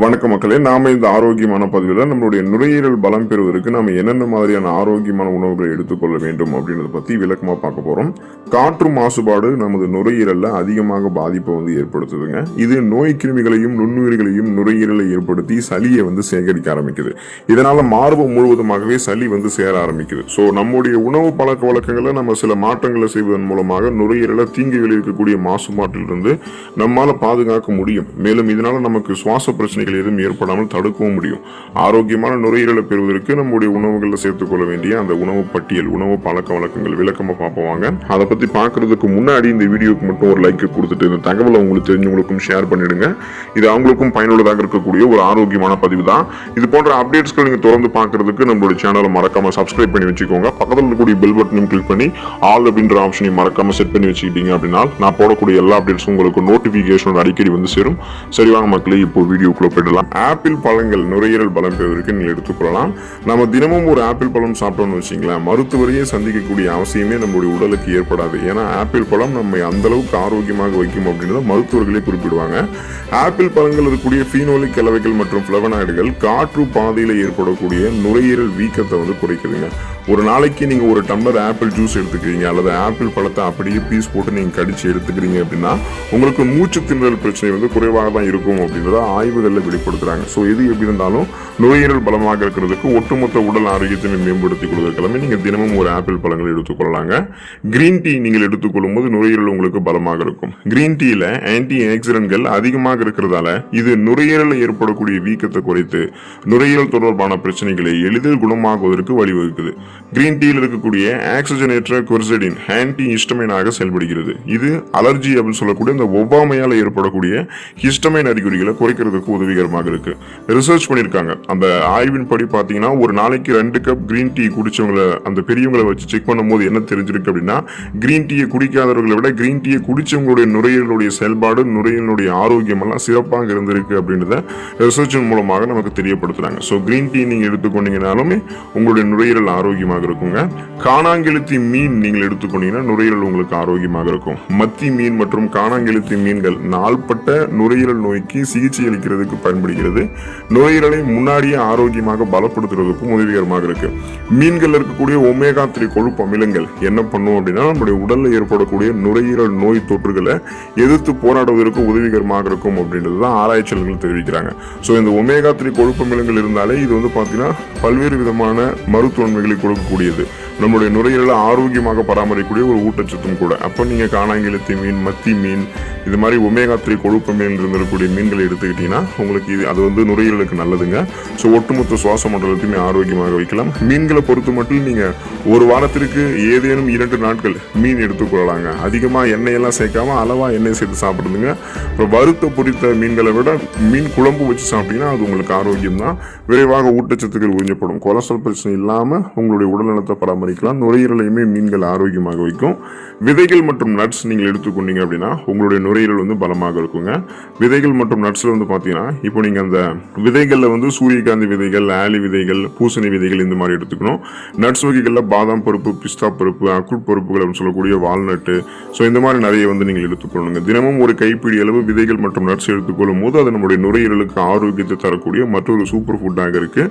வணக்கம் மக்களே, நாம இந்த ஆரோக்கியமான பதிவில் நம்மளுடைய நுரையீரல் பலம் பெறுவதற்கு நாம என்னென்ன மாதிரியான ஆரோக்கியமான உணவுகளை எடுத்துக்கொள்ள வேண்டும் அப்படின்றத பத்தி விளக்கமா பார்க்க போறோம். காற்று மாசுபாடு நமது நுரையீரல்ல அதிகமாக பாதிப்பை ஏற்படுத்துதுங்க. இது நோய் கிருமிகளையும் நுண்ணுயிர்களையும் நுரையீரலை ஏற்படுத்தி சளியை சேகரிக்க ஆரம்பிக்குது. இதனால மார்பு முழுவதுமாகவே சளி சேர ஆரம்பிக்குது. ஸோ நம்முடைய உணவு பழக்க வழக்கங்களை நம்ம சில மாற்றங்களை செய்வதன் மூலமாக நுரையீரலை தீங்கு விளைவிக்கக்கூடிய மாசுபாட்டிலிருந்து நம்மால பாதுகாக்க முடியும். மேலும் இதனால நமக்கு சுவாச பிரச்சனைகள் எதுவும் ஏற்படாமல் தடுக்கவும் முடியும். ஆரோக்கியமான நுரையீரலை பெறுவதற்கு நம்முடைய உணவுகளில் சேர்த்துக்கொள்ள வேண்டிய அந்த உணவு பட்டியல், உணவு பழக்க வழக்கங்கள் விளக்கமா பார்ப்போங்க. அதை பத்தி பார்க்கறதுக்கு முன்னாடி இந்த வீடியோக்கு மட்டும் ஒரு லைக் கொடுத்துட்டு இந்த தகவலை உங்களுக்கு தெரிஞ்சவங்களுக்கும் ஷேர் பண்ணிடுங்க. இது அவங்களுக்கும் பயனுள்ளதாக இருக்கக்கூடிய ஒரு ஆரோக்கியமான பதிவு தான். இது போன்ற அப்டேட்ஸ்கள் நீங்க தொடர்ந்து பார்க்கறதுக்கு நம்மளுடைய சேனலை மறக்காம சப்ஸ்கிரைப் பண்ணி வச்சுக்கோங்க. பக்கத்தில் இருக்கக்கூடிய பெல் பட்டனையும் கிளிக் பண்ணி ஆல் அப்படின்ற ஆப்ஷனையும் மறக்காம செட் பண்ணி வச்சுக்கிட்டீங்க அப்படின்னா நான் போடக்கூடிய எல்லா அப்டேட்ஸும் உங்களுக்கு நோட்டிபிகேஷன் அடிக்கடி சேரும். சரி வாங்க மக்களே, இப்போ வீடியோக்குள்ள போயிடலாம். ஆப்பிள் பழங்கள் நுரையீரல் பலம் பெறுவதற்கு நீங்கள் எடுத்துக்கொள்ளலாம். நம்ம தினமும் ஒரு ஆப்பிள் பழம் சாப்பிட்டோம்னு வச்சுங்களேன், மருத்துவரையே சந்திக்கக்கூடிய அவசியமே நம்முடைய உடலுக்கு ஏற்படாது. ஏன்னா ஆப்பிள் பழம் நம்மை அந்த அளவுக்கு ஆரோக்கியமாக வைக்கும் அப்படின்றத மருத்துவர்களே குறிப்பிடுவாங்க. ஆப்பிள் பழங்கள் இருக்கக்கூடிய ஃபீனோலிக் கலவைகள் மற்றும் பிளவனாய்டுகள் காற்று பாதையில் ஏற்படக்கூடிய நுரையீரல் வீக்கத்தை குறைக்குதுங்க. ஒரு நாளைக்கு நீங்க ஒரு டம்ளர் ஆப்பிள் ஜூஸ் எடுத்துக்கிறீங்க அல்லது ஆப்பிள் பழத்தை அப்படியே பீஸ் போட்டு நீங்க கடிச்சு எடுத்துக்கிறீங்க அப்படின்னா உங்களுக்கு மூச்சு திணறல் பிரச்சனை குறைவாக தான் இருக்கும் அப்படின்றத ஆய்வுகளில் வெளிப்படுத்துறாங்க. ஸோ எது எப்படி இருந்தாலும் நுரையீரல் பலமாக இருக்கிறதுக்கு ஒட்டுமொத்த உடல் ஆரோக்கியத்தை மேம்படுத்திக் கொள்வதற்கெல்லாமே நீங்க தினமும் ஒரு ஆப்பிள் பழங்கள் எடுத்துக்கொள்ளலாங்க. கிரீன் டீ நீங்கள் எடுத்துக்கொள்ளும் போது நுரையீரல் உங்களுக்கு பலமாக இருக்கும். கிரீன் டீல ஆன்டி ஆக்சிடென்ட்கள் அதிகமாக இருக்கிறதால இது நுரையீரலில் ஏற்படக்கூடிய வீக்கத்தை குறைத்து நுரையீரல் தொடர்பான பிரச்சனைகளை எளிதில் குணமாகுவதற்கு வழிவகுக்குது. கிரீன் டீயில் இருக்கக்கூடிய ஆக்சிஜனேற்ற குவர்செடின் ஆன்டி ஹிஸ்டமைனாக செயல்படுகிறது. இது அலர்ஜி அப்படின்னு சொல்லக்கூடிய இந்த ஒவ்வாமையால் ஏற்படக்கூடிய ஹிஸ்டமைன் அறிகுறிகளை குறைக்கிறதுக்கு உதவிகரமாக இருக்கு. ரிசர்ச் பண்ணியிருக்காங்க. அந்த ஆய்வின் படி பார்த்தீங்கன்னா ஒரு நாளைக்கு 2 கப் கிரீன் டீ குடிச்சவங்களை அந்த பெரியவங்களை வச்சு செக் பண்ணும்போது என்ன தெரிஞ்சிருக்கு அப்படின்னா, கிரீன் டீயை குடிக்காதவர்களை விட கிரீன் டீயை குடிச்சவங்களுடைய நுரையீரலுடைய செயல்பாடு, நுரையீரலுடைய ஆரோக்கியம் எல்லாம் சிறப்பாக இருந்திருக்கு அப்படின்றத ரிசர்ச்சின் மூலமாக நமக்கு தெரியப்படுத்துறாங்க. ஸோ கிரீன் டீ நீங்க எடுத்துக்கொண்டீங்கனாலுமே உங்களுடைய நுரையீரல் ஆரோக்கியமாக இருக்குங்க. காணாங்கெழுத்தி மீன் நீங்கள் எடுத்துக்கொண்டீங்கன்னா நுரையீரல் உங்களுக்கு ஆரோக்கியமாக இருக்கும். மத்தி மீன் மற்றும் காணாங்கெழுத்தி மீன்கள் நாள்பட்ட நுரையீரல் நோய்க்கு சிகிச்சை அளிக்கிறதுக்கு பயன்படுகிறது. நுரையீரலை முன்னாடியே ஆரோக்கியமாக பலப்படுத்துறதுக்கும் உதவிகரமாக இருக்கு. மீன்கள் இருக்கக்கூடிய ஒமேகா 3 கொழுப்பு அமிலங்கள் என்ன பண்ணும் அப்படின்னா நம்முடைய உடல்ல ஏற்படக்கூடிய நுரையீரல் நோய் தொற்றுகளை எதிர்த்து போராடுவதற்கு உதவிகரமாக இருக்கும் அப்படின்றதுதான் ஆராய்ச்சியாளர்கள் தெரிவிக்கிறாங்க. ஸோ இந்த ஒமேகா 3 கொழுப்பு அமிலங்கள் இருந்தாலே இது பார்த்தீங்கன்னா பல்வேறு விதமான மருத்துவன்மைகளை கொடுக்கக்கூடியது. நம்முடைய நுரையீரலை ஆரோக்கியமாக பராமரிக்கக்கூடிய ஒரு ஊட்டச்சத்தும் கூட. அப்போ நீங்க காணாங்கெழுத்தி மீன், மத்தி மீன், இது மாதிரி ஒமேகா 3 கொழுப்பு மீன் இருந்திருக்கக்கூடிய மீன்களை எடுத்துக்கிட்டீங்கன்னா உங்களுக்கு அது நுரையீரலுக்கு நல்லதுங்க. ஸோ ஒட்டுமொத்த சுவாச மண்டலத்தையுமே ஆரோக்கியமாக வைக்கலாம். மீன்களை பொறுத்து மட்டும் நீங்க ஒரு வாரத்திற்கு ஏதேனும் 2 நாட்கள் மீன் எடுத்துக்கொள்ளலாங்க. அதிகமா எண்ணெயெல்லாம் சேர்க்காம அளவா எண்ணெய் சேர்த்து சாப்பிடுதுங்க. அப்புறம் வறுத்த பொரித்த மீன்களை விட மீன் குழம்பு வச்சு சாப்பிட்டீங்கன்னா அது உங்களுக்கு ஆரோக்கியம் தான். விரைவாக ஊட்டச்சத்துக்கள் உறிஞ்சப்படும். கொலஸ்ட்ரால் பிரச்சனை இல்லாம உங்களுடைய உடல்நலத்தை பராமரிக்கலாம். நுரையீரலையுமே மீன்கள் ஆரோக்கியமாக வைக்கும். விதைகள் மற்றும் நட்ஸ் நீங்கள் எடுத்துக்கொண்டீங்க அப்படின்னா உங்களுடைய நுரையீரல் பலமாக இருக்குங்க. விதைகள் மற்றும் நட்ஸ்ல பாத்தீங்கன்னா இப்போ நீங்க அந்த விதைகள்ல சூரியகாந்தி விதைகள், ஆலி விதைகள், பூசணி விதைகள் இந்த மாதிரி எடுத்துக்கணும். நட்ஸ் வகைகள்ல பாதாம் பருப்பு, பிஸ்தா பருப்பு, அக்குட் பருப்புகள் அப்படின்னு சொல்லக்கூடிய வால்நட்டு, ஸோ இந்த மாதிரி நிறைய நீங்கள் எடுத்துக்கொள்ளணுங்க. தினமும் ஒரு கைப்பிடி அளவு விதைகள் மற்றும் நட்ஸ் எடுத்துக்கொள்ளும் போது அது நம்முடைய நுரையீரலுக்கு ஆரோக்கியத்தை தரக்கூடிய மற்றொரு சூப்பர் ஃபுட்டாக இருக்கு.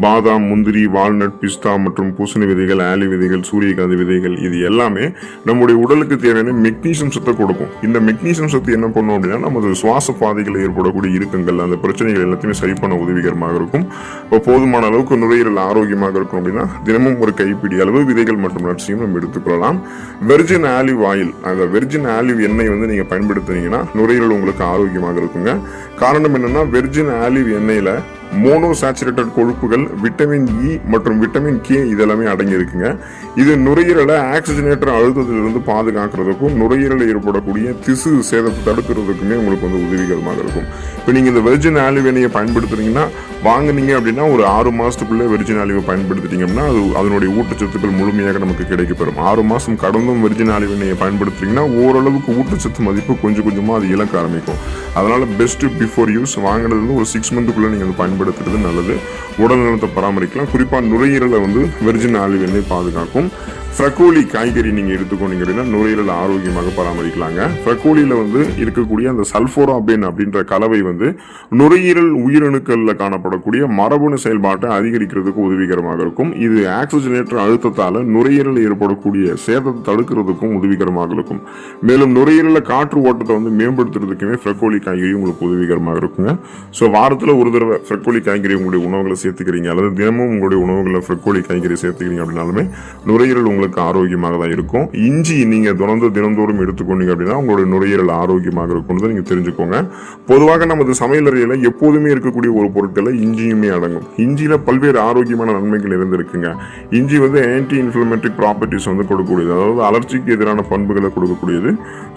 பாதாம், முந்திரி, வால்நட், பிஸ்தா மற்றும் பூசணி விதைகள், ஆலி விதைகள், சூரியகாந்தி விதைகள் இது எல்லாமே நம்முடைய உடலுக்கு தேவையான மெக்னீசியம் சத்தை கொடுக்கும். இந்த மெக்னீசியம் சத்து என்ன பண்ணும் அப்படின்னா நமது சுவாச பாதைகளில் ஏற்படக்கூடிய இறுக்கங்கள், அந்த பிரச்சனைகள் எல்லாத்தையுமே சரி பண்ண உதவிகரமாக இருக்கும். இப்போ போதுமான அளவுக்கு நுரையீரல் ஆரோக்கியமாக இருக்கும் அப்படின்னா தினமும் ஒரு கைப்பிடி அளவு விதைகள் மற்றும் நட்ஸையும் நம்ம எடுத்துக்கொள்ளலாம். வெர்ஜின் ஆலிவ் ஆயில், அந்த வெர்ஜின் ஆலிவ் எண்ணெய் நீங்க பயன்படுத்துனீங்கன்னா நுரையீரல் உங்களுக்கு ஆரோக்கியமாக இருக்குங்க. காரணம் என்னன்னா வெர்ஜின் ஆலிவ் எண்ணெயில மோனோசாச்சுரேட்டட் கொழுப்புகள், விட்டமின் இ மற்றும் விட்டமின் கே இதெல்லாமே அடங்கி இருக்குங்க. இது நுரையீரலை ஆக்சிஜனேற்ற அழுத்தத்திலிருந்து பாதுகாக்கிறதுக்கும் நுரையீரலில் ஏற்படக்கூடிய திசு சேதத்தை தடுக்கிறதுக்குமே உங்களுக்கு உதவிகரமாக இருக்கும். இப்போ நீங்க இந்த வெர்ஜின் ஆலிவ் எண்ணெயை பயன்படுத்துறீங்கன்னா வாங்குனீங்க அப்படின்னா ஒரு 6 மாசத்துக்குள்ளே வெர்ஜின் ஆலிவை பயன்படுத்திட்டீங்க அப்படின்னா அது அதனுடைய ஊட்டச்சத்துக்கள் முழுமையாக நமக்கு கிடைக்கப்பெறும். 6 மாசம் கடந்தும் வெர்ஜின் ஆலிவை நீங்கள் பயன்படுத்துறீங்கன்னா ஓரளவுக்கு ஊட்டச்சத்து மதிப்பு கொஞ்சம் கொஞ்சமாக அது இழக்க ஆரம்பிக்கும். அதனால பெஸ்ட் பிஃபோர் யூஸ் வாங்குறது வந்து ஒரு 6 மந்த்துக்குள்ளே நீங்கள் வந்து பயன்படுத்துறது நல்லது. உடல் நலத்தை பராமரிக்கலாம். குறிப்பாக நுரையீரலை வந்து வெர்ஜின் ஆலிவ் எண்ணெய் பாதுகாக்கும். ஃப்ரக்கோலி காய்கறி நீங்கள் எடுத்துக்கொண்டீங்க அப்படின்னா நுரையீரல் ஆரோக்கியமாக பராமரிக்கலாங்க. ஃப்ரக்கோலியில் வந்து இருக்கக்கூடிய அந்த சல்ஃபோராபேன் அப்படின்ற கலவை வந்து நுரையீரல் உயிரணுக்களில் காணப்படக்கூடிய மரபணு செயல்பாட்டை அதிகரிக்கிறதுக்கு உதவிகரமாக இருக்கும். இது ஆக்சிஜனேற்ற அழுத்தத்தால் நுரையீரலில் ஏற்படக்கூடிய சேதத்தை தடுக்கிறதுக்கும் உதவிகரமாக இருக்கும். மேலும் நுரையீரலில் காற்று ஓட்டத்தை வந்து மேம்படுத்துறதுக்குமே ஃப்ரக்கோலி காய்கறி உங்களுக்கு உதவிகரமாக இருக்குங்க. ஸோ வாரத்தில் ஒரு தடவை ஃப்ரக்கோலி காய்கறி உங்களுடைய உணவுகளை சேர்த்துக்கிறீங்க அல்லது தினமும் உங்களுடைய உணவுகளில் ஃப்ரக்கோலி காய்கறி சேர்த்துக்கிறீங்க அப்படின்னாலுமே நுரையீரல் உங்களுக்கு ஆரோக்கியமாக தான் இருக்கும். இஞ்சி நீங்க தொடர்ந்து தினந்தோறும் எடுத்துக்கொண்டீங்க அப்படின்னா உங்களுடைய நுரையீரல் ஆரோக்கியமாக இருக்கும் நீங்க தெரிஞ்சுக்கோங்க. பொதுவாக நமது சமையலறையில எப்போதுமே இருக்கக்கூடிய ஒரு பொருட்களை இஞ்சியுமே அடங்கும். இஞ்சியில பல்வேறு ஆரோக்கியமான நன்மைகள் இருந்திருக்குங்க. இஞ்சி வந்து ஆன்டி இன்ஃப்ளமேட்டரி ப்ராப்பர்ட்டிஸ் வந்து கொடுக்கக்கூடியது, அதாவது அலர்ஜிக்கு எதிரான பண்புகளை கொடுக்கக்கூடியது.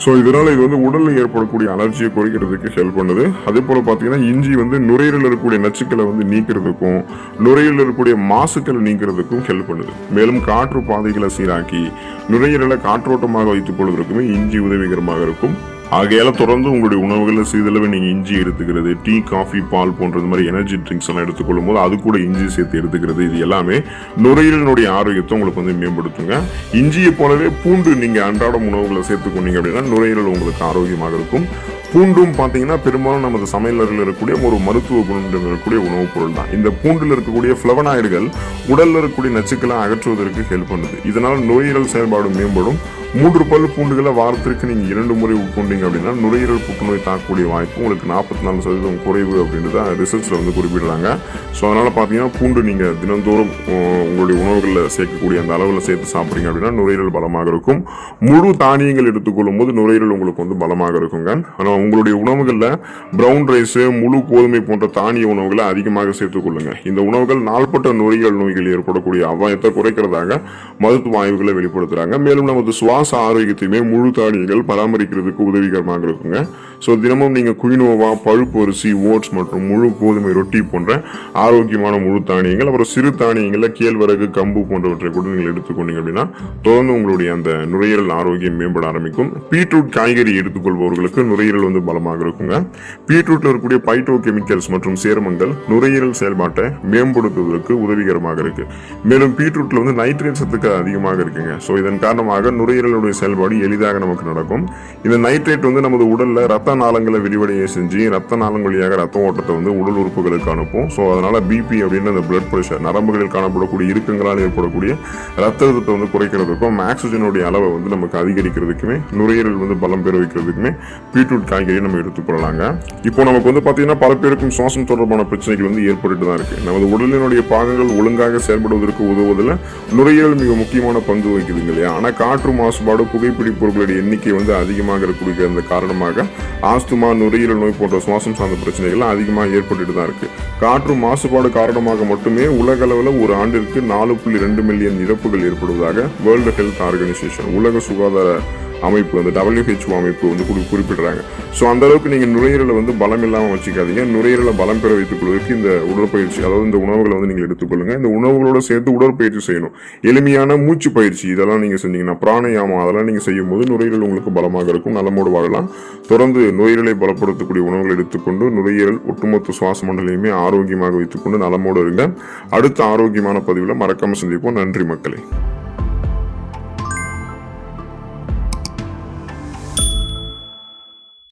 ஸோ இதனால இது வந்து உடலில் ஏற்படக்கூடிய அலர்ஜியை குறைக்கிறதுக்கு ஹெல்ப் பண்ணுது. அதே போல பார்த்தீங்கன்னா இஞ்சி வந்து நுரையீரலில் இருக்கக்கூடிய நச்சுக்களை வந்து நீக்கிறதுக்கும் நுரையீரலில் இருக்கக்கூடிய மாசுக்களை நீக்கிறதுக்கும் ஹெல்ப் பண்ணுது. மேலும் காற்று பாதைகளை சீராக்கி நுரையீரலை காற்றோட்டமாக வைத்துக் கொள்வதற்குமே இஞ்சி உதவிகரமாக இருக்கும். ஆகையால தொடர்ந்து உங்களுடைய உணவுகளில் சிறிதளவு நீங்க இஞ்சி எடுத்துக்கிறது, டீ, காஃபி, பால் போன்ற மாதிரி எனர்ஜி ட்ரிங்க்ஸ் எல்லாம் எடுத்துக்கொள்ளும் போது அது கூட இஞ்சி சேர்த்து எடுத்துக்கிறது, இது எல்லாமே நுரையீரலினுடைய ஆரோக்கியத்தை உங்களுக்கு வந்து மேம்படுத்துங்க. இஞ்சியை போலவே பூண்டு நீங்க அன்றாடம் உணவுகளை சேர்த்துக்கொண்டீங்க அப்படின்னா நுரையீரல் உங்களுக்கு ஆரோக்கியமாக இருக்கும். பூண்டும் பார்த்தீங்கன்னா பெரும்பாலும் நமது சமையலறையில் இருக்கக்கூடிய ஒரு மருத்துவ குணம் இருக்கக்கூடிய உணவுப் பொருள் தான். இந்த பூண்டில் இருக்கக்கூடிய ஃப்ளவனாய்டுகள் உடலில் இருக்கக்கூடிய நச்சுக்களை அகற்றுவதற்கு ஹெல்ப் பண்ணுது. இதனால் நுரையீரல் செயல்பாடு மேம்படும். 3 பல் பூண்டுகளை வாரத்திற்கு நீங்கள் 2 முறை உட்கொண்டீங்க அப்படின்னா நுரையீரல் புற்றுநோய் தாக்கக்கூடிய வாய்ப்பு உங்களுக்கு 44% குறைவு அப்படின்றத ரிசர்ச்சில் வந்து குறிப்பிடுறாங்க. ஸோ அதனால் பார்த்தீங்கன்னா பூண்டு நீங்கள் தினந்தோறும் உங்களுடைய உணவுகளில் சேர்க்கக்கூடிய அந்த அளவில் சேர்த்து சாப்பிட்றீங்க அப்படின்னா நுரையீரல் பலமாக இருக்கும். முழு தானியங்கள் எடுத்துக்கொள்ளும் போது நுரையீரல் உங்களுக்கு வந்து பலமாக இருக்குங்க. ஆனால் உங்களுடைய உணவுகளில் ப்ரௌன் ரைஸு, முழு கோதுமை போன்ற தானிய உணவுகளை அதிகமாக சேர்த்துக்கொள்ளுங்க. இந்த உணவுகள் நாள்பட்ட நுரையீரல் நோய்கள் ஏற்படக்கூடிய அபாயத்தை குறைக்கிறதாக மருத்துவ ஆய்வுகளை வெளிப்படுத்துகிறாங்க. மேலும் நமது சுவாச ஆரோக்கியத்தையுமே முழு தானியங்கள் பராமரிக்கிறதுக்கு உதவிகரமாக இருக்குங்க. ஸோ தினமும் நீங்கள் குயினோவா, பழுப்பு அரிசி, ஓட்ஸ் மற்றும் முழு கோதுமை ரொட்டி போன்ற ஆரோக்கியமான முழு தானியங்கள், அப்புறம் சிறு தானியங்களில் கேழ்வரகு, கம்பு போன்றவற்றை கூட நீங்கள் எடுத்துக்கொண்டீங்க அப்படின்னா தொடர்ந்து உங்களுடைய அந்த நுரையீரல் ஆரோக்கியம் மேம்பட ஆரம்பிக்கும். பீட்ரூட் காய்கறி எடுத்துக்கொள்பவர்களுக்கு நுரையீரல் வந்து பலமாக இருக்குங்க. பீட்ரூட்ல இருக்கக்கூடிய பைட்டோ கெமிக்கல்ஸ் மற்றும் சேர்மங்கள் நுரையீரல் செயல்பாட்டை மேம்படுத்துவதற்கு உதவிகரமாக இருக்கு. மேலும் பீட்ரூட்ல வந்து நைட்ரேட் சத்துக்கள் அதிகமாக இருக்குங்க. ஸோ இதன் காரணமாக நுரையீரலுடைய செயல்பாடு எளிதாக நமக்கு நடக்கும். இந்த நைட்ரேட் வந்து நமது உடல்ல ரத்த நாளங்களை விரிவடைய செஞ்சு ரத்த நாளம் வழியாக ரத்த ஓட்டத்தை வந்து உடல் உறுப்புகளுக்கு அனுப்பும். ஸோ அதனால பிபி அப்படின்னு அந்த பிளட் பிரஷர், நரம்புகளில் காணப்படக்கூடிய இறுக்கங்களால் ஏற்படக்கூடிய ரத்த அழுத்தத்தை வந்து குறைக்கிறதுக்கும் ஆக்சிஜனுடைய அளவை வந்து நமக்கு அதிகரிக்கிறதுக்குமே நுரையீரல் வந்து பலம் பெற வைக்கிறதுக்குமே பீட்ரூட் காய்கறியை நம்ம எடுத்துக்கொள்ளலாங்க. இப்போ நமக்கு வந்து பார்த்தீங்கன்னா பல பேருக்கும் சுவாசம் தொடர்பான பிரச்சனைகள் வந்து ஏற்பட்டு தான் இருக்கு. நமது உடலினுடைய பாகங்கள் ஒழுங்காக செயல்படுவதற்கு உதவுவதில் நுரையீரல் மிக முக்கியமான பங்கு வகிக்குதுங்க இல்லையா. ஆனால் காற்று மாசுபாடு, புகைப்பிடிப்பவர்களுடைய எண்ணிக்கை வந்து அதிகமாக இருக்கக்கூடிய அந்த காரணமாக ஆஸ்துமா, நுரையீரல் நோய் போன்ற சுவாசம் சார்ந்த பிரச்சனைகள் அதிகமாக ஏற்பட்டு தான் இருக்கு. காற்று மாசுபாடு காரணமாக மட்டுமே உலக அளவில் ஒரு ஆண்டிற்கு 4.2 மில்லியன் இறப்புகள் ஏற்படுவதாக வேர்ல்டு ஹெல்த் ஆர்கனைசேஷன், உலக சுகாதார அமைப்பு, அந்த WHO அமைப்பு வந்து குறிப்பிடுறாங்க. ஸோ அந்த அளவுக்கு நீங்கள் நுரையீரலை வந்து பலம் இல்லாமல் வச்சுக்காதீங்க. நுரையீரலை பலம் பெற வைத்துக் கொள்வதற்கு இந்த உடற்பயிற்சி, அதாவது இந்த உணவுகளை வந்து நீங்கள் எடுத்துக்கொள்ளுங்க. இந்த உணவுகளோட சேர்த்து உடற்பயிற்சி செய்யணும். எளிமையான மூச்சு பயிற்சி இதெல்லாம் நீங்கள் செஞ்சீங்கன்னா, பிராணயாமம் அதெல்லாம் நீங்கள் செய்யும் போது நுரையீரல் உங்களுக்கு பலமாக இருக்கும், நலமோடு வாழலாம். தொடர்ந்து நுரையீரலை பலப்படுத்தக்கூடிய உணவுகளை எடுத்துக்கொண்டு நுரையீரல் ஒட்டுமொத்த சுவாச மண்டலையுமே ஆரோக்கியமாக வைத்துக்கொண்டு நலமோடு இருங்க. அடுத்த ஆரோக்கியமான பதிவில் மறக்காம சந்திப்போம். நன்றி மக்களே.